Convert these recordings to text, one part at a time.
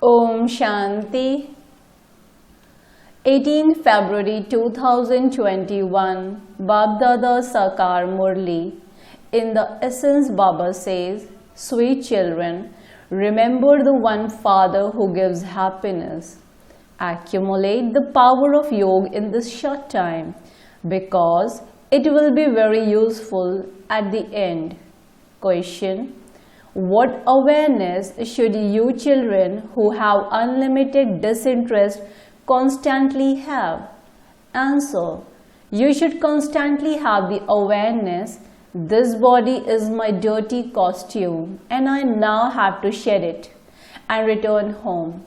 Om Shanti. 18 February 2021, Baapdada Murli. In the essence, Baba says, "Sweet children, remember the one Father who gives happiness. Accumulate the power of yoga in this short time, because it will be very useful at the end." Question: what awareness should you children who have unlimited disinterest constantly have? Answer: you should constantly have the awareness, this body is my dirty costume and I now have to shed it and return home.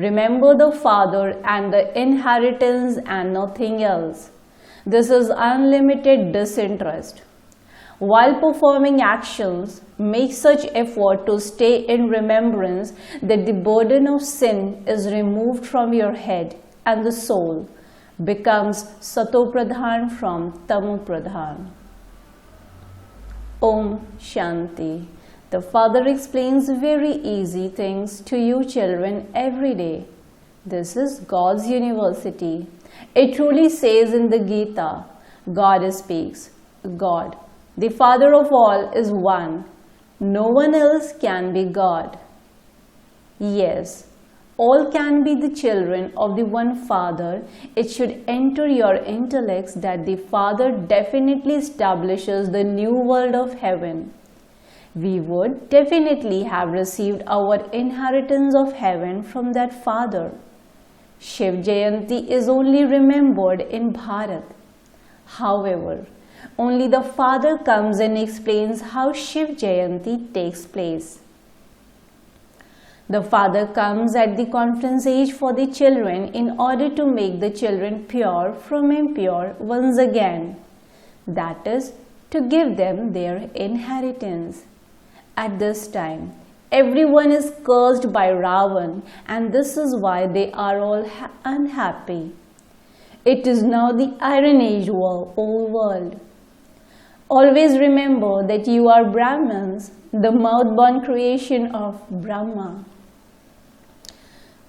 Remember the Father and the inheritance and nothing else. This is unlimited disinterest. While performing actions, make such effort to stay in remembrance that the burden of sin is removed from your head and the soul becomes Satopradhan from Tamopradhan. Om Shanti. The Father explains very easy things to you children every day. This is God's university. It truly says in the Gita, God speaks. God, the Father of all, is one. No one else can be God. Yes, all can be the children of the one Father. It should enter your intellects that the Father definitely establishes the new world of heaven. We would definitely have received our inheritance of heaven from that Father. Shiv Jayanti is only remembered in Bharat. However, only the Father comes and explains how Shiv Jayanti takes place. The Father comes at the conference age for the children in order to make the children pure from impure once again. That is, to give them their inheritance. At this time, everyone is cursed by Ravan, and this is why they are all unhappy. It is now the Iron Age old world. Always remember that you are Brahmins, the mouth-born creation of Brahma.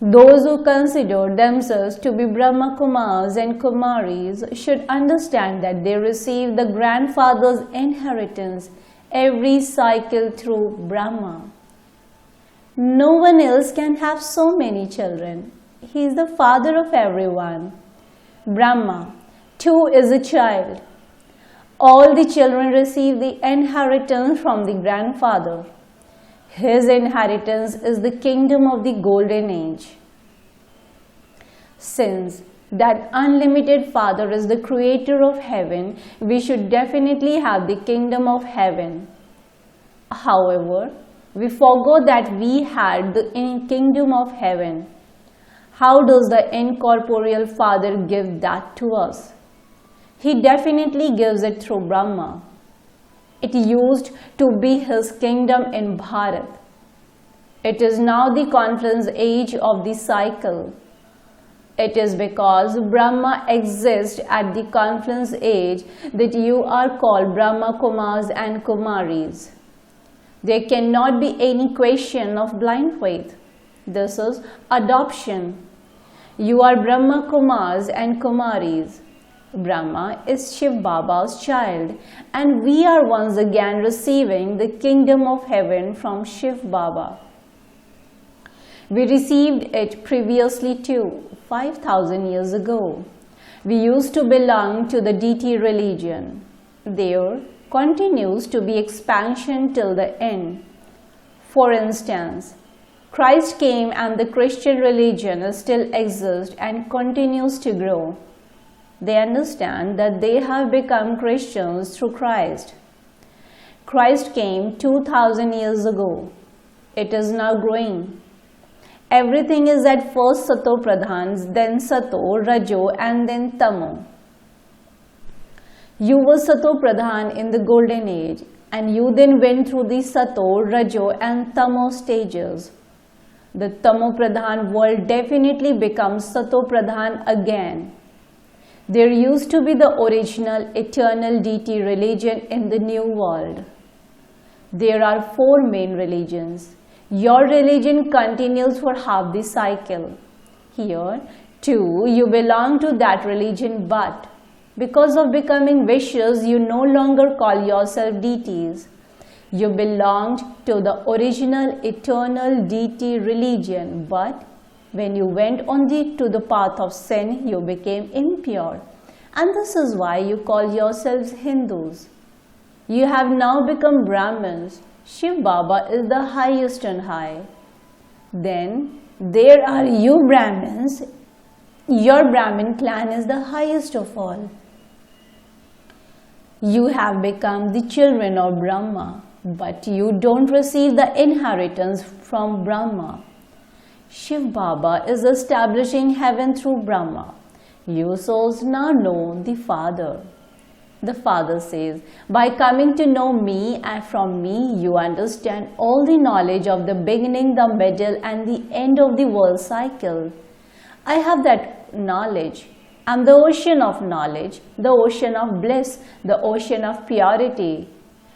Those who consider themselves to be Brahmakumaris and Kumaris should understand that they receive the grandfather's inheritance every cycle through Brahma. No one else can have so many children. He is the father of everyone. Brahma, too, is a child. All the children receive the inheritance from the grandfather. His inheritance is the kingdom of the golden age. Since that unlimited Father is the creator of heaven, we should definitely have the kingdom of heaven. However, we forgot that we had the kingdom of heaven. How does the incorporeal Father give that to us? He definitely gives it through Brahma. It used to be his kingdom in Bharat. It is now the confluence age of the cycle. It is because Brahma exists at the confluence age that you are called Brahmakumaris and Kumaris. There cannot be any question of blind faith. This is adoption. You are Brahmakumaris and Kumaris. Brahma is Shiv Baba's child, and we are once again receiving the kingdom of heaven from Shiv Baba. We received it previously too, 5,000 years ago. We used to belong to the deity religion. There continues to be expansion till the end. For instance, Christ came and the Christian religion still exists and continues to grow. They understand that they have become Christians through Christ. Christ came 2,000 years ago. It is now growing. Everything is at first Sato Pradhan, then Sato, Rajo, and then Tamo. You were Sato Pradhan in the golden age, and you then went through the Sato, Rajo, and Tamo stages. The Tamo Pradhan world definitely becomes Sato Pradhan again. There used to be the original eternal deity religion in the new world. There are 4 main religions: Your religion continues for half the cycle. Here, too, you belong to that religion, but because of becoming vicious, you no longer call yourself deities. You belonged to the original eternal deity religion, but when you went to the path of sin, you became impure. And this is why you call yourselves Hindus. You have now become Brahmins. Shiv Baba is the highest and high. Then there are you Brahmins. Your Brahmin clan is the highest of all. You have become the children of Brahma, but you don't receive the inheritance from Brahma. Shiv Baba is establishing heaven through Brahma. You souls now know the Father. The Father says, by coming to know me and from me, you understand all the knowledge of the beginning, the middle and the end of the world cycle. I have that knowledge. I'm the ocean of knowledge, the ocean of bliss, the ocean of purity.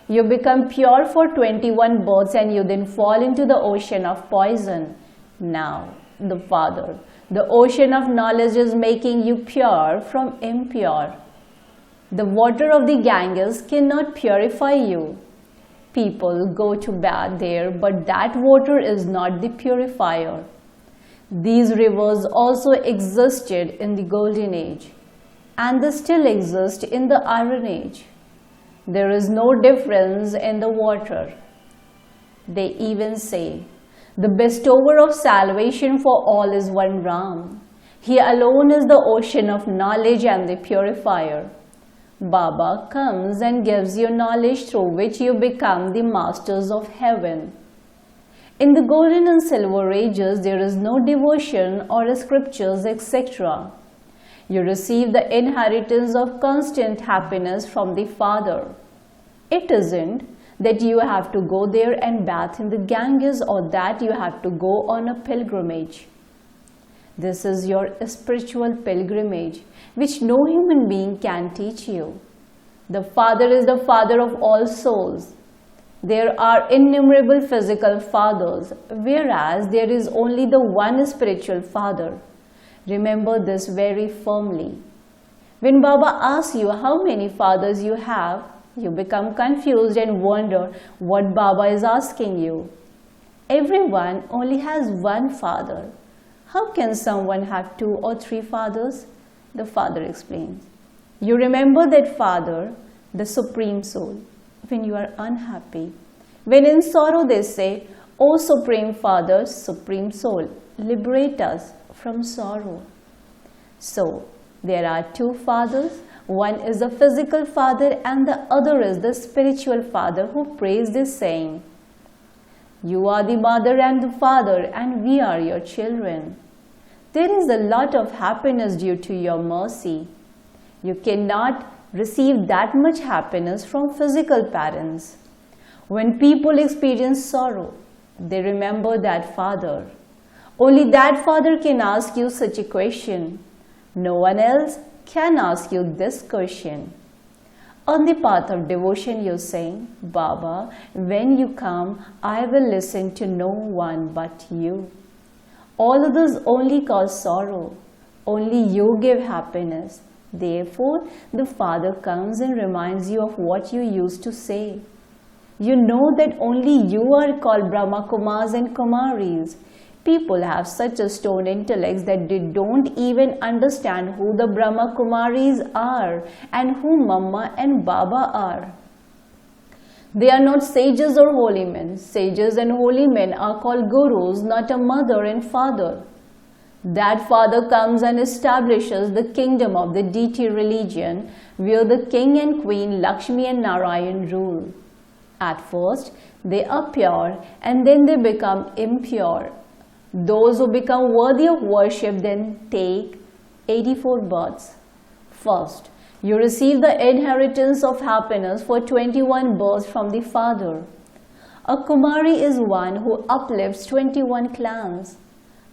You become pure for 21 births and you then fall into the ocean of poison. Now, the Father, the ocean of knowledge is making you pure from impure. The water of the Ganges cannot purify you. People go to bath there, but that water is not the purifier. These rivers also existed in the Golden Age, and they still exist in the Iron Age. There is no difference in the water. They even say, the bestower of salvation for all is one Ram. He alone is the ocean of knowledge and the purifier. Baba comes and gives you knowledge through which you become the masters of heaven. In the golden and silver ages, there is no devotion or scriptures, etc. You receive the inheritance of constant happiness from the Father. It isn't that you have to go there and bath in the Ganges or that you have to go on a pilgrimage. This is your spiritual pilgrimage, which no human being can teach you. The Father is the Father of all souls. There are innumerable physical fathers, whereas there is only the one spiritual Father. Remember this very firmly. When Baba asks you how many fathers you have, you become confused and wonder what Baba is asking you. Everyone only has one father. How can someone have 2 or 3 fathers? The Father explains. You remember that Father, the Supreme Soul, when you are unhappy. When in sorrow they say, O Supreme Father, Supreme Soul, liberate us from sorrow. So, there are 2 fathers. One is the physical father and the other is the spiritual father who prays this saying, you are the mother and the father and we are your children. There is a lot of happiness due to your mercy. You cannot receive that much happiness from physical parents. When people experience sorrow, they remember that father. Only that father can ask you such a question. No one else can ask you this question. On the path of devotion you say, Baba, when you come, I will listen to no one but you. All others only cause sorrow. Only you give happiness. Therefore, the Father comes and reminds you of what you used to say. You know that only you are called Brahmakumaris and Kumaris. People have such a stone intellect that they don't even understand who the Brahmakumaris are and who Mama and Baba are. They are not sages or holy men. Sages and holy men are called gurus, not a mother and father. That father comes and establishes the kingdom of the deity religion where the king and queen Lakshmi and Narayan rule. At first, they are pure and then they become impure. Those who become worthy of worship then take 84 births. First, you receive the inheritance of happiness for 21 births from the Father. A Kumari is one who uplifts 21 clans.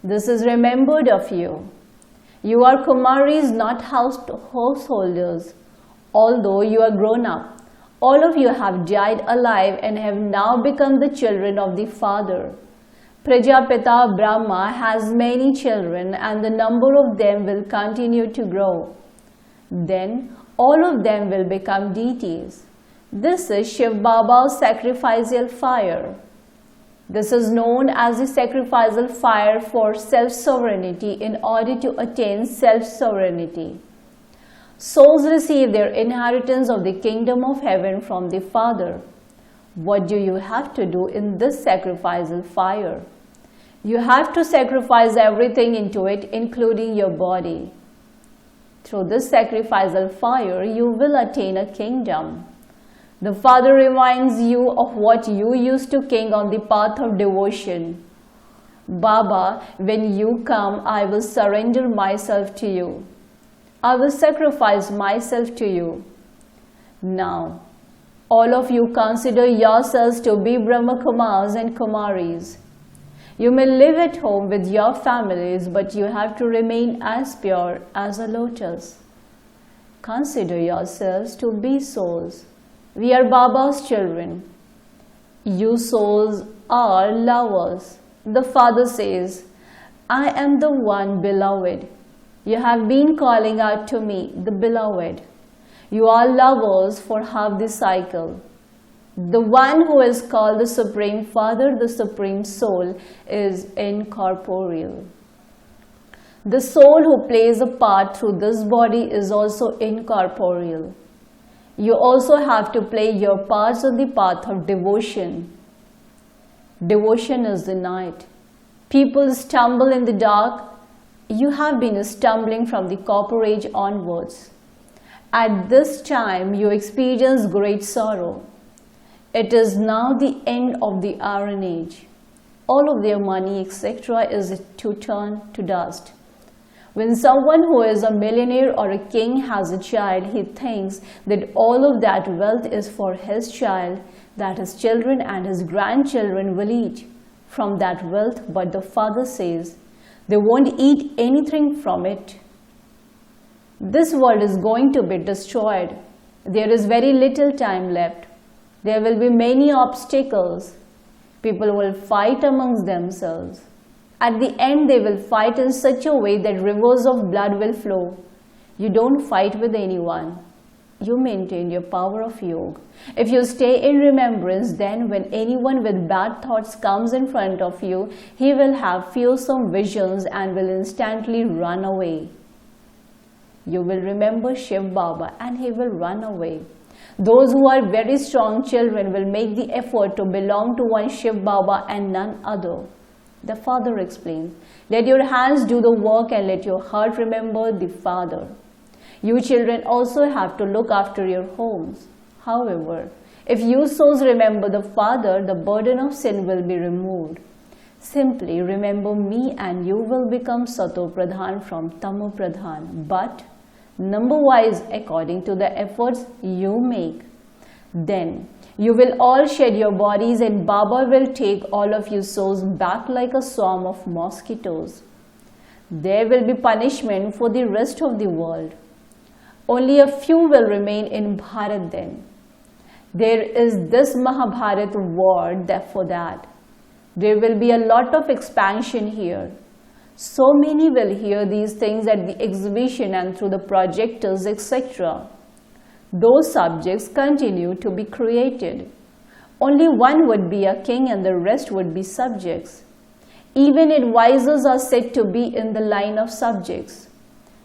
This is remembered of you. You are Kumaris, not householders. Although you are grown up, all of you have died alive and have now become the children of the Father. Prajapita Brahma has many children and the number of them will continue to grow. Then all of them will become deities. This is Shiv Baba's sacrificial fire. This is known as the sacrificial fire for self-sovereignty in order to attain self-sovereignty. Souls receive their inheritance of the kingdom of heaven from the Father. What do you have to do in this sacrificial fire? You have to sacrifice everything into it, including your body. Through this sacrificial fire, you will attain a kingdom. The Father reminds you of what you used to king on the path of devotion. Baba, when you come, I will surrender myself to you. I will sacrifice myself to you. Now, all of you consider yourselves to be Brahmakumaris and Kumaris. You may live at home with your families, but you have to remain as pure as a lotus. Consider yourselves to be souls. We are Baba's children. You souls are lovers. The Father says, I am the one beloved. You have been calling out to me, the beloved. You are lovers for half the cycle. The one who is called the Supreme Father, the Supreme Soul, is incorporeal. The soul who plays a part through this body is also incorporeal. You also have to play your parts on the path of devotion. Devotion is the night. People stumble in the dark. You have been stumbling from the copper age onwards. At this time, you experience great sorrow. It is now the end of the Iron Age. All of their money, etc., is to turn to dust. When someone who is a millionaire or a king has a child, he thinks that all of that wealth is for his child, that his children and his grandchildren will eat from that wealth, but the Father says they won't eat anything from it. This world is going to be destroyed. There is very little time left. There will be many obstacles. People will fight amongst themselves. At the end, they will fight in such a way that rivers of blood will flow. You don't fight with anyone. You maintain your power of yoga. If you stay in remembrance, then when anyone with bad thoughts comes in front of you, he will have fearsome visions and will instantly run away. You will remember Shiv Baba and he will run away. Those who are very strong children will make the effort to belong to one Shiv Baba and none other. The Father explains, let your hands do the work and let your heart remember the Father. You children also have to look after your homes. However, if you souls remember the Father, the burden of sin will be removed. Simply remember me and you will become Sato Pradhan from Tamo Pradhan, but number-wise according to the efforts you make. Then you will all shed your bodies and Baba will take all of you souls back like a swarm of mosquitoes. There will be punishment for the rest of the world. Only a few will remain in Bharat then. There is this Mahabharat war for that. There will be a lot of expansion here. So many will hear these things at the exhibition and through the projectors, etc. Those subjects continue to be created. Only one would be a king and the rest would be subjects. Even advisors are said to be in the line of subjects.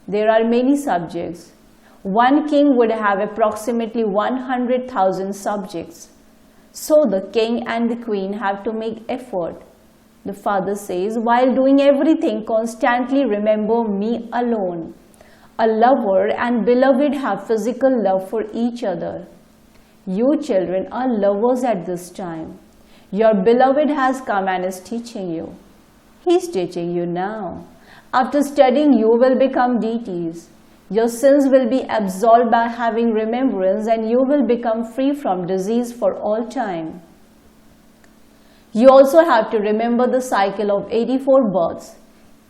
There are many subjects. One king would have approximately 100,000 subjects. So the king and the queen have to make effort. The Father says, while doing everything, constantly remember me alone. A lover and beloved have physical love for each other. You children are lovers at this time. Your beloved has come and is teaching you. He is teaching you now. After studying, you will become deities. Your sins will be absolved by having remembrance and you will become free from disease for all time. You also have to remember the cycle of 84 births.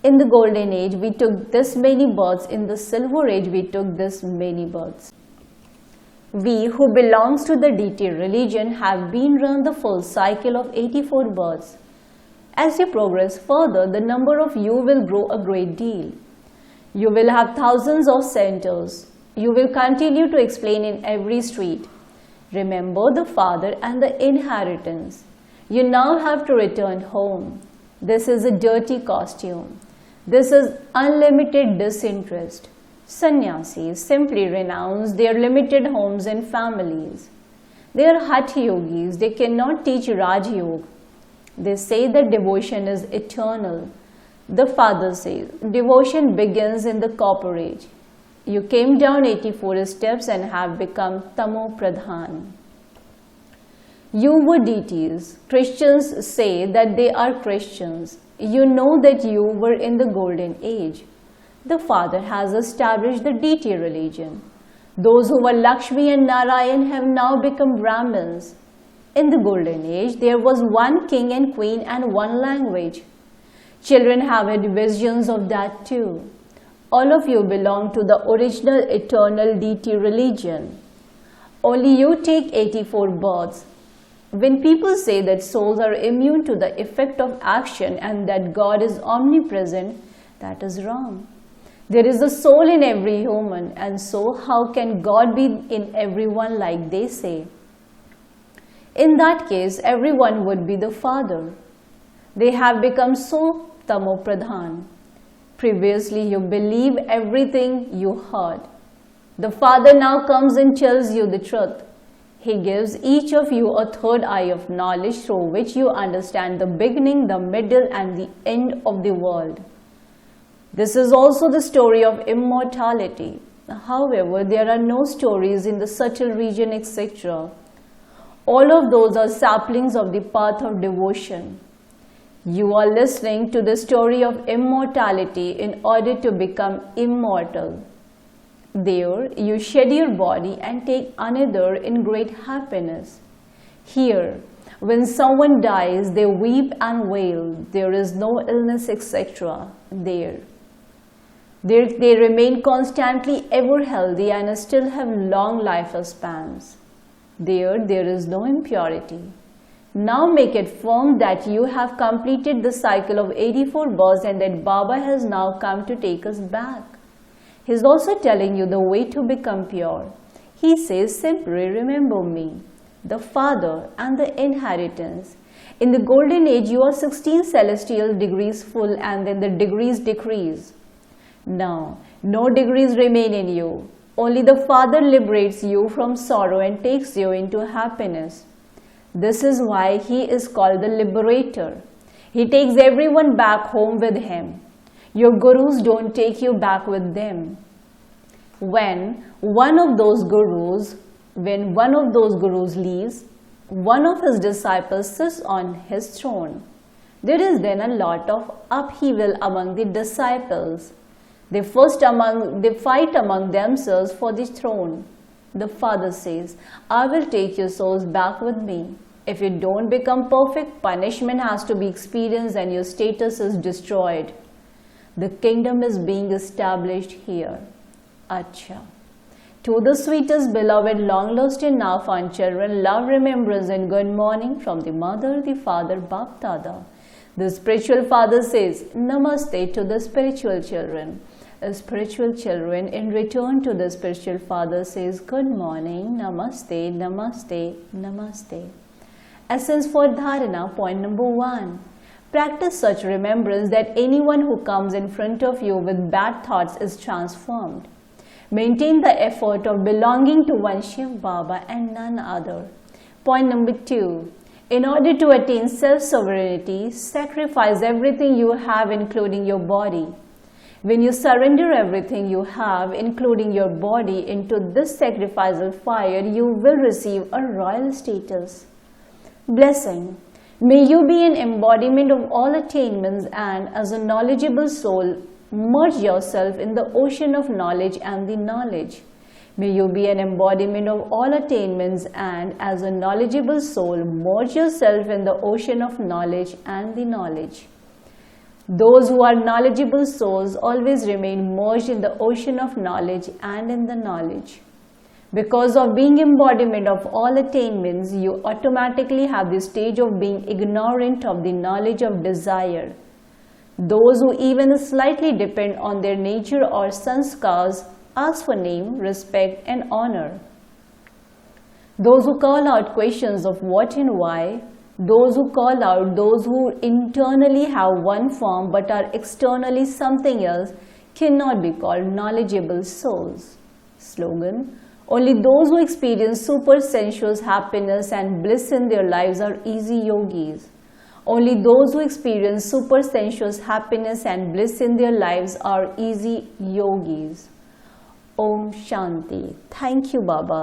In the golden age, we took this many births. In the silver age, we took this many births. We who belongs to the deity religion have been run the full cycle of 84 births. As you progress further, the number of you will grow a great deal. You will have thousands of centers. You will continue to explain in every street. Remember the Father and the inheritance. You now have to return home. This is a dirty costume. This is unlimited disinterest. Sannyasis simply renounce their limited homes and families. They are Hatha yogis. They cannot teach Raj Yoga. They say that devotion is eternal. The Father says, devotion begins in the copper age. You came down 84 steps and have become Tamo Pradhan. You were deities. Christians say that they are Christians. You know that you were in the golden age. The Father has established the deity religion. Those who were Lakshmi and Narayan have now become Brahmins. In the golden age, there was one king and queen and one language. Children have had visions of that too. All of you belong to the original eternal deity religion. Only you take 84 births. When people say that souls are immune to the effect of action and that God is omnipresent, that is wrong. There is a soul in every human, and so how can God be in everyone like they say? In that case, everyone would be the Father. They have become so Tamo Pradhan. Previously, you believe everything you heard. The Father now comes and tells you the truth. He gives each of you a third eye of knowledge through which you understand the beginning, the middle, and the end of the world. This is also the story of immortality. However, there are no stories in the subtle region, etc. All of those are saplings of the path of devotion. You are listening to the story of immortality in order to become immortal. There, you shed your body and take another in great happiness. Here, when someone dies, they weep and wail. There is no illness, etc. There, they remain constantly ever healthy and still have long lifespans. There is no impurity. Now make it firm that you have completed the cycle of 84 births and that Baba has now come to take us back. He is also telling you the way to become pure. He says simply remember me, the Father and the inheritance. In the golden age you are 16 celestial degrees full and then the degrees decrease. Now, no degrees remain in you. Only the Father liberates you from sorrow and takes you into happiness. This is why He is called the Liberator. He takes everyone back home with Him. Your gurus don't take you back with them. When one of those gurus leaves, one of his disciples sits on his throne. There is then a lot of upheaval among the disciples. They fight among themselves for the throne. The Father says, I will take your souls back with me. If you don't become perfect, punishment has to be experienced and your status is destroyed. The kingdom is being established here. Acha. To the sweetest, beloved, long lost and now found children, love, remembrance and good morning from the Mother, the Father, Baapdada. The spiritual father says, Namaste to the spiritual children. Spiritual children in return to the spiritual father says, Good morning, Namaste, Namaste, Namaste. Essence for Dharana, point number 1. Practice such remembrance that anyone who comes in front of you with bad thoughts is transformed. Maintain the effort of belonging to one Shiv Baba and none other. Point number 2. In order to attain self-sovereignty, sacrifice everything you have including your body. When you surrender everything you have, including your body, into this sacrificial fire, you will receive a royal status. Blessing. May you be an embodiment of all attainments and, as a knowledgeable soul, merge yourself in the ocean of knowledge and the knowledge. May you be an embodiment of all attainments and, as a knowledgeable soul, merge yourself in the ocean of knowledge and the knowledge. Those who are knowledgeable souls always remain merged in the ocean of knowledge and in the knowledge. Because of being embodiment of all attainments, you automatically have the stage of being ignorant of the knowledge of desire. Those who even slightly depend on their nature or sanskars ask for name, respect and honor. Those who call out questions of what and why, those who call out those who internally have one form but are externally something else cannot be called knowledgeable souls. Slogan: only those who experience super sensuous happiness and bliss in their lives are easy yogis. Only those who experience super sensuous happiness and bliss in their lives are easy yogis. Om Shanti. Thank you, Baba.